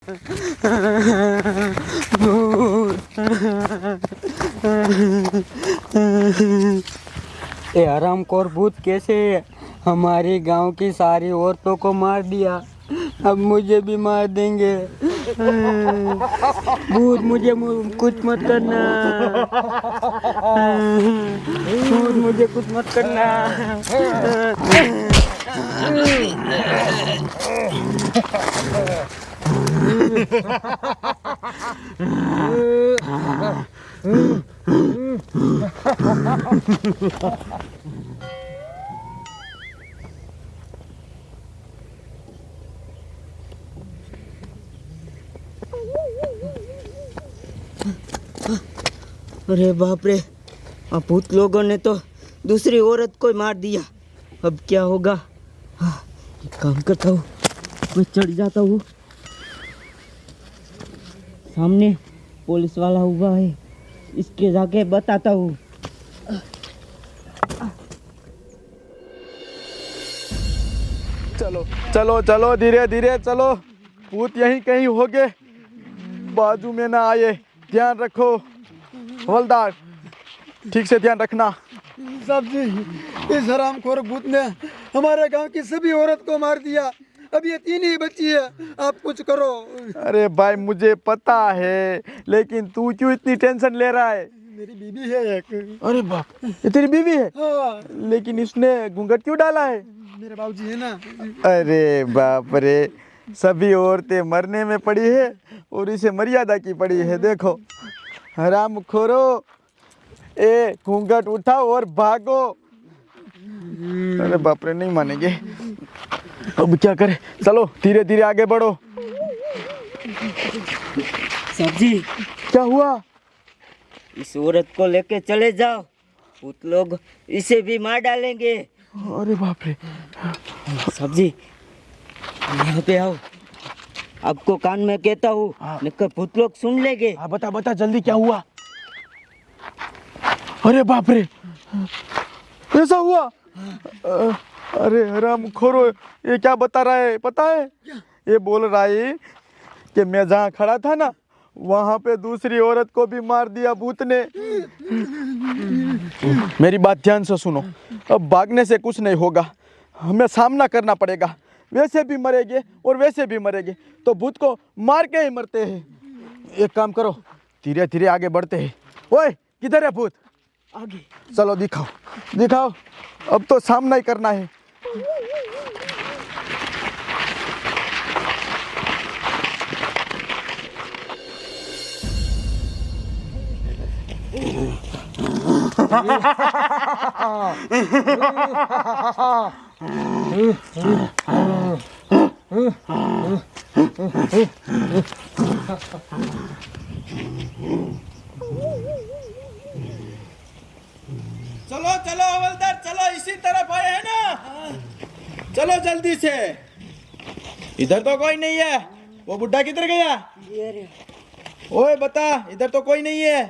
ये हरामखोर भूत कैसे हमारे गांव की सारी औरतों को मार दिया, अब मुझे भी मार देंगे। भूत मुझे कुछ मत करना, भूत मुझे कुछ मत करना। अरे बाप रे, अब भूत लोगों ने तो दूसरी औरत को मार दिया, अब क्या होगा। एक काम करता हूँ, मैं चढ़ जाता हूँ। सामने पुलिस वाला हुआ है, इसके जाके बताता हूँ। चलो चलो चलो, धीरे धीरे चलो, भूत यहीं कहीं होंगे, बाजू में ना आए, ध्यान रखो। हवलदार, ठीक से ध्यान रखना। साहब जी, इस हरामखोर भूत ने हमारे गांव की सभी औरत को मार दिया, अब ये 3 ही बची है, आप कुछ करो। अरे भाई मुझे पता है, लेकिन तू क्यों इतनी टेंशन ले रहा है? मेरी बीवी है एक। अरे बाप, ये तेरी बीवी है? हाँ। लेकिन इसने घूंघट क्यों डाला है? मेरे बाबूजी है ना। अरे बाप रे, सभी औरतें मरने में पड़ी है और इसे मर्यादा की पड़ी है। देखो हरामखोरो, ए घूंघट उठाओ और भागो। अरे बाप रे, नहीं मानेंगे, अब क्या करें? चलो धीरे धीरे आगे बढ़ो। सब्जी, क्या हुआ? इस औरत को लेके चले जाओ, भूत लोग इसे भी मार डालेंगे। अरे बाप रे। सब्जी, यहाँ पे आओ, आपको कान में कहता हूँ, नहीं भूत लोग सुन लेंगे। हाँ बता बता जल्दी, क्या हुआ? अरे बाप रे, ऐसा हुआ? अरे हरामखोरो, ये क्या बता रहा है पता है? ये बोल रहा है कि मैं जहाँ खड़ा था ना, वहाँ पे दूसरी औरत को भी मार दिया भूत ने। मेरी बात ध्यान से सुनो, अब भागने से कुछ नहीं होगा, हमें सामना करना पड़ेगा। वैसे भी मरेंगे और वैसे भी मरेंगे, तो भूत को मार के ही मरते हैं। एक काम करो, धीरे धीरे आगे बढ़ते हैं। ओए किधर है भूत? आगे चलो दिखाओ दिखाओ, अब तो सामना ही करना है। चलो चलो हवलदार, चलो इसी तरफ आए हैं ना, चलो जल्दी से। इधर तो कोई नहीं है, वो बुड्ढा किधर गया? ओए बता, इधर तो कोई नहीं है।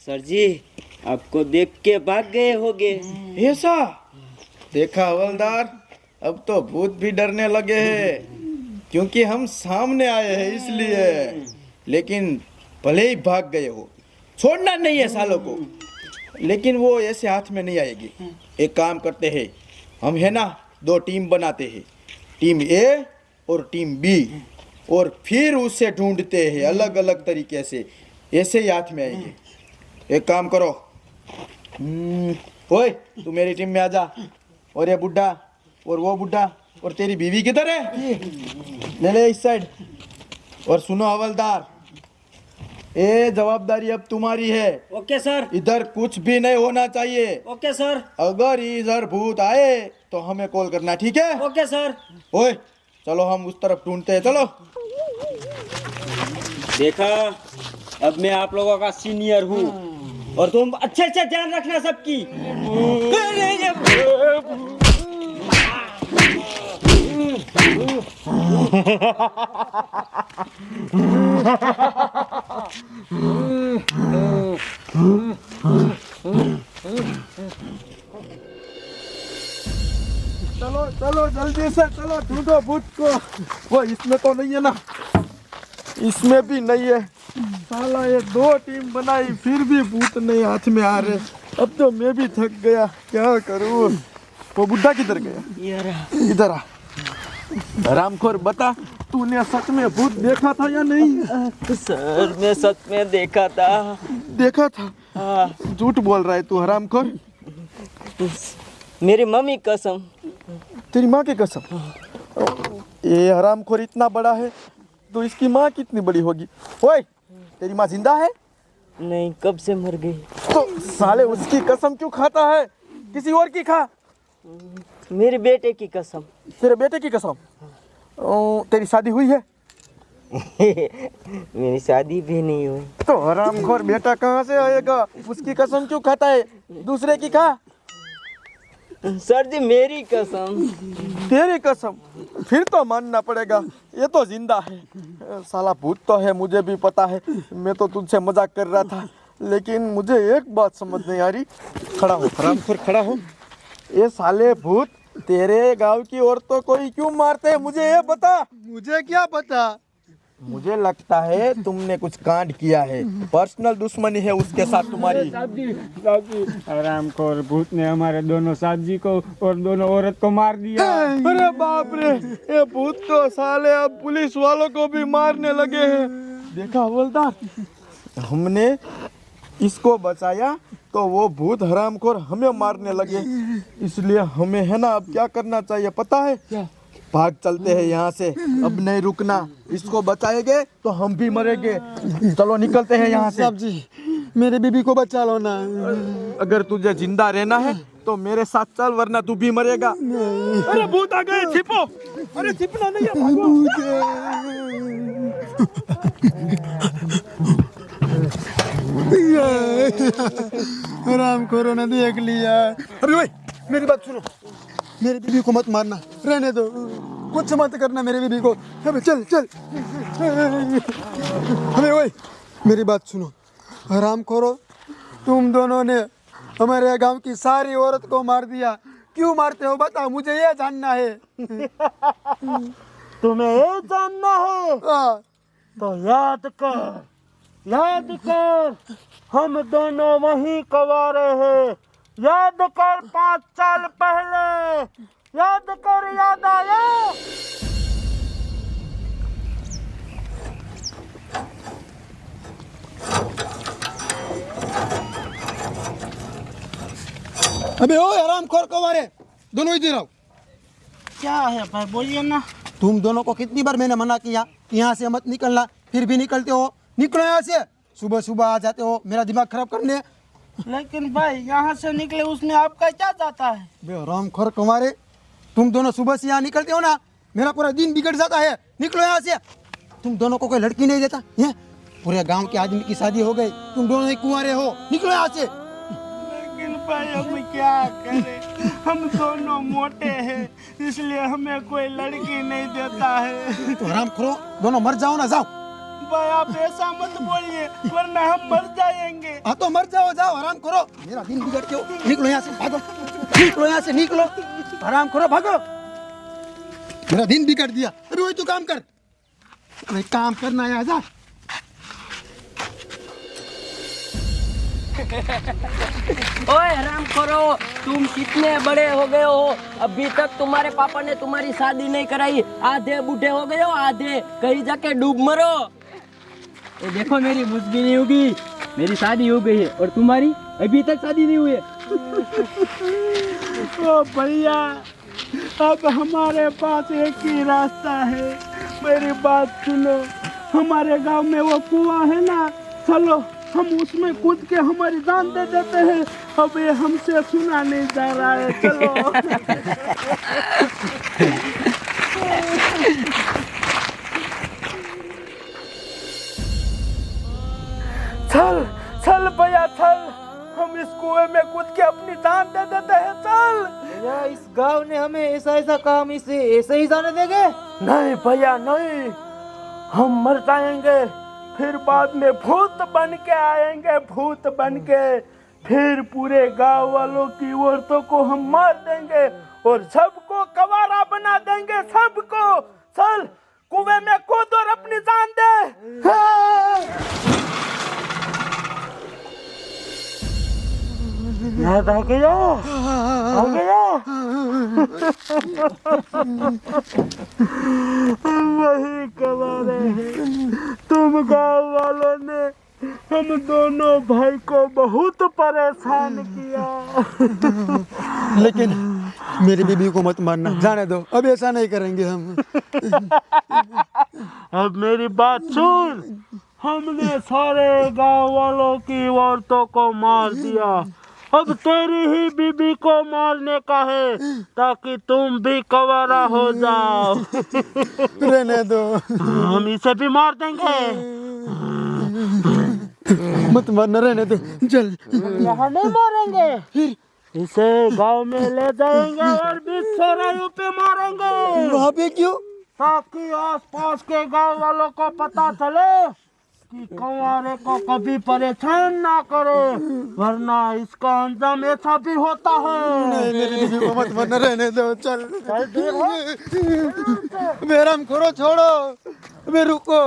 सर जी, आपको देख के भाग गए होगे। ऐसा? देखा हवलदार, अब तो भूत भी डरने लगे हैं, क्योंकि हम सामने आए हैं इसलिए। लेकिन भले ही भाग गए हो, छोड़ना नहीं है सालों को, लेकिन वो ऐसे हाथ में नहीं आएगी। एक काम करते हैं, हम है ना 2 टीम बनाते हैं, टीम ए और टीम बी, और फिर उससे ढूंढते हैं अलग अलग तरीके से, ऐसे ही हाथ में आएंगे। एक काम करो, ओए तू मेरी टीम में आ जा, और ये बुड्ढा और वो बुड्ढा और तेरी बीवी किधर है? ले ले इस साइड। और सुनो हवलदार, ये जवाबदारी अब तुम्हारी है। Okay sir. इधर कुछ भी नहीं होना चाहिए। Okay sir. अगर इधर भूत आए तो हमें कॉल करना, ठीक है? Okay sir. ओए चलो हम उस तरफ ढूंढते हैं, चलो। देखा, अब मैं आप लोगों का सीनियर हूँ और तुम अच्छे से ध्यान रखना सबकी। चलो चलो जल्दी से चलो, ढूंढो भूत को। वो इसमें तो नहीं है ना? इसमें भी नहीं है। साला ये 2 टीम बनाई फिर भी भूत नहीं हाथ में आ रहे। अब तो मैं भी थक गया, क्या करूँ। वो बुड्ढा किधर गया? यार इधर आ। हरामखोर बता, तूने सच में भूत देखा था या नहीं? सर मैं सच में देखा था। देखा था? हाँ, झूठ बोल रहा है तू हरामखोर। मेरी मम्मी कसम। तेरी माँ की कसम? ये हरामखोर इतना बड़ा है तो इसकी माँ कितनी बड़ी होगी? ओए, तेरी माँ जिंदा है? नहीं, कब से मर गई। तो साले उसकी कसम क्यों खाता है? किसी और की खा। मेरे बेटे की कसम। तेरे बेटे की कसम? तेरी शादी हुई है? मेरी शादी भी नहीं हुई। तो हरामखोर बेटा कहाँ से आएगा? उसकी कसम क्यों खाता है? दूसरे की खा। सर जी मेरी कसम। तेरी कसम? फिर तो मानना पड़ेगा, ये तो जिंदा है। साला भूत तो है, मुझे भी पता है। मैं तो तुझसे मजाक कर रहा था, लेकिन मुझे एक बात समझ नहीं आ रही। खड़ा हो हरामखोर, खड़ा हो। ये साले भूत तेरे गांव की औरतों को ही क्यों मारते हैं, मुझे ये बता। मुझे क्या पता। मुझे लगता है तुमने कुछ कांड किया है, पर्सनल दुश्मनी है उसके साथ तुम्हारी। साहब हरामखोर भूत ने हमारे दोनों साहब जी को और दोनों औरत को मार दिया। अरे बाप रे, ये भूत तो साले अब पुलिस वालों को भी मारने लगे हैं। देखा हवलदार, हमने इसको बचाया तो वो भूत हरामखोर हमें मारने लगे। इसलिए हमें है ना अब क्या करना चाहिए पता है? क्या? भाग चलते हैं यहाँ से, अब नहीं रुकना। इसको बचाएंगे तो हम भी मरेंगे। चलो निकलते हैं यहाँ से। साहब जी मेरे बीबी को बचा लो ना। अगर तुझे जिंदा रहना है तो मेरे साथ चल, वरना तू भी मरेगा। अरे भूत आ गए, छिपो। अरे छिपना नहीं है, भागो। हरामखोरों ने देख लिया। अरे भाई मेरी बात सुनो, मेरी बीबी को मत मारना, रहने दो, कुछ मत करना मेरी बीबी को। अबे चल चल। अबे ओए मेरी बात सुनो, हरामखोरों तुम दोनों ने हमारे गांव की सारी औरत को मार दिया। क्यों मारते हो बताओ, मुझे ये जानना है। तुम्हें ये जानना है हाँ। तो याद कर, याद कर, हम दोनों वहीं कवारे हैं। याद कर 5 साल पहले, याद कर, याद आया? अबे ओ हरामखोर कवारे, दोनों इधर आओ। क्या है भाई, बोलिए ना। तुम दोनों को कितनी बार मैंने मना किया कि यहाँ से मत निकलना, फिर भी निकलते हो। निकलो यहाँ से, सुबह सुबह आ जाते हो मेरा दिमाग खराब करने। लेकिन भाई यहाँ से निकले उसमें आपका क्या जाता है? बे हरामखोर कवारे, तुम दोनों सुबह से यहाँ निकलते हो ना, मेरा पूरा दिन बिगड़ जाता है। निकलो यहाँ से। तुम दोनों को कोई लड़की नहीं देता है? पूरे गांव के आदमी की शादी हो गई, तुम दोनों ही कुंवारे हो। निकलो यहाँ से। लेकिन भाई हम क्या करें, हम दोनों मोटे हैं, इसलिए हमें कोई लड़की नहीं देता है। तो हरामखोरो दोनों मर जाओ ना, जाओ। भाई आप ऐसा मत बोलिए, वरना हम मर जाएंगे। हाँ तो मर जाओ, जाओ हरामखोरो, मेरा दिन बिगड़ते हो। निकलो यहाँ से, भागो। निकलो यहाँ से, निकलो हरामखोरो, भागो। मेरा दिन बिगड़ दिया। अरे वही तू काम कर, अरे काम करना है, जा। ओए हरामखोरो, तुम कितने बड़े हो गए हो, अभी तक तुम्हारे पापा ने तुम्हारी शादी नहीं कराई। आधे बूढ़े हो गए हो, आधे कहीं जाके डूब मरो। ये देखो मेरी मुझे नहीं होगी, मेरी शादी हो गई है और तुम्हारी अभी तक शादी नहीं हुई है। ओ भैया, अब हमारे पास एक ही रास्ता है, मेरी बात सुनो। हमारे गांव में वो कुआं है ना, चलो हम उसमें कूद के हमारी जान दे देते हैं। अब ये हमसे सुना नहीं जा रहा है, चलो। चल चल भैया चल, हम इस कुएं में कूद के अपनी जान दे देते हैं, चल। भैया इस गांव ने हमें ऐसा काम इसे ऐसे ही जाने देंगे? नहीं भैया नहीं, हम मर जाएंगे, फिर बाद में भूत बन के आएंगे, भूत बन के फिर पूरे गांव वालों की औरतों को हम मार देंगे और सबको कवारा बना देंगे, सबको। चल कुएं में कूद और अपनी जान दे। भाग जाओ, भाग जाओ। हम वही कमा रहे हैं। तुम गांव वालों ने हम दोनों भाई को बहुत परेशान किया। लेकिन मेरी बीबी को मत मारना, जाने दो, अब ऐसा नहीं करेंगे हम। अब मेरी बात सुन, हमने सारे गांव वालों की औरतों को मार दिया। अब तेरी ही बीबी को मारने का है ताकि तुम भी कवारा हो जाओ। रहने दो, हम इसे भी मार देंगे। मत मारना, रहने दो, चल। यहाँ नहीं मारेंगे, फिर इसे गांव में ले जाएंगे और बीच चौराहे पे मारेंगे, वहाँ पे क्यों? ताकि आसपास के गांव वालों को पता चले कि कंवारे को कभी परेशान ना करे, वरना इसका अंजाम ऐसा भी होता है। नहीं, मेरी बीबी को मत मारना, रहने दो, चल। चल देखो। मेरा खोरो छोड़ो, मैं रुको।